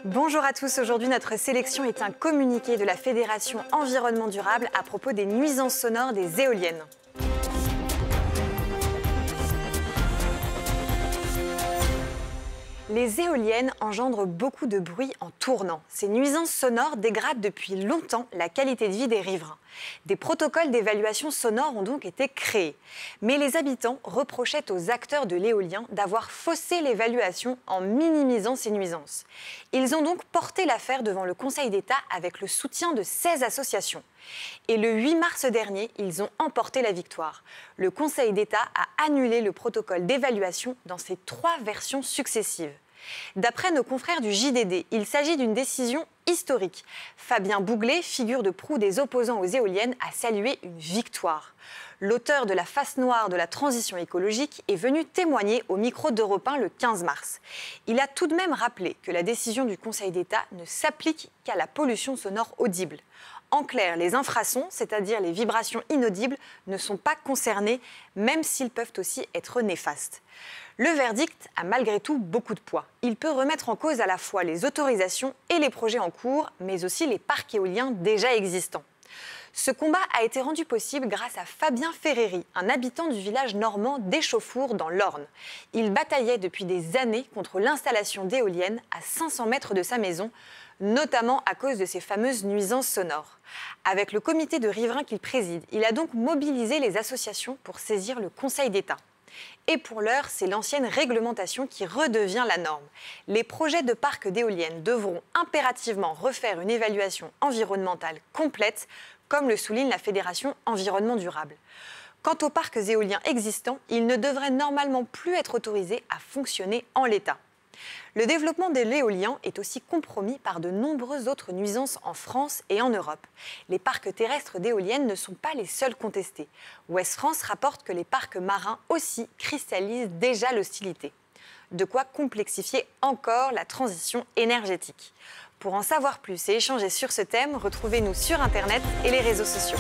Bonjour à tous, aujourd'hui notre sélection est un communiqué de la Fédération Environnement Durable à propos des nuisances sonores des éoliennes. Les éoliennes engendrent beaucoup de bruit en tournant. Ces nuisances sonores dégradent depuis longtemps la qualité de vie des riverains. Des protocoles d'évaluation sonore ont donc été créés. Mais les habitants reprochaient aux acteurs de l'éolien d'avoir faussé l'évaluation en minimisant ces nuisances. Ils ont donc porté l'affaire devant le Conseil d'État avec le soutien de 16 associations. Et le 8 mars dernier, ils ont emporté la victoire. Le Conseil d'État a annulé le protocole d'évaluation dans ses 3 versions successives. D'après nos confrères du JDD, il s'agit d'une décision historique. Fabien Bouglet, figure de proue des opposants aux éoliennes, a salué une victoire. L'auteur de la face noire de la transition écologique est venu témoigner au micro d'Europe 1 le 15 mars. Il a tout de même rappelé que la décision du Conseil d'État ne s'applique qu'à la pollution sonore audible. En clair, les infrasons, c'est-à-dire les vibrations inaudibles, ne sont pas concernés, même s'ils peuvent aussi être néfastes. Le verdict a malgré tout beaucoup de poids. Il peut remettre en cause à la fois les autorisations et les projets en cours, mais aussi les parcs éoliens déjà existants. Ce combat a été rendu possible grâce à Fabien Ferreri, un habitant du village normand d'Échauffour dans l'Orne. Il bataillait depuis des années contre l'installation d'éoliennes à 500 mètres de sa maison, notamment à cause de ces fameuses nuisances sonores. Avec le comité de riverains qu'il préside, il a donc mobilisé les associations pour saisir le Conseil d'État. Et pour l'heure, c'est l'ancienne réglementation qui redevient la norme. Les projets de parcs d'éoliennes devront impérativement refaire une évaluation environnementale complète, comme le souligne la Fédération Environnement Durable. Quant aux parcs éoliens existants, ils ne devraient normalement plus être autorisés à fonctionner en l'état. Le développement de l'éolien est aussi compromis par de nombreuses autres nuisances en France et en Europe. Les parcs terrestres d'éoliennes ne sont pas les seuls contestés. Ouest France rapporte que les parcs marins aussi cristallisent déjà l'hostilité. De quoi complexifier encore la transition énergétique. Pour en savoir plus et échanger sur ce thème, retrouvez-nous sur Internet et les réseaux sociaux.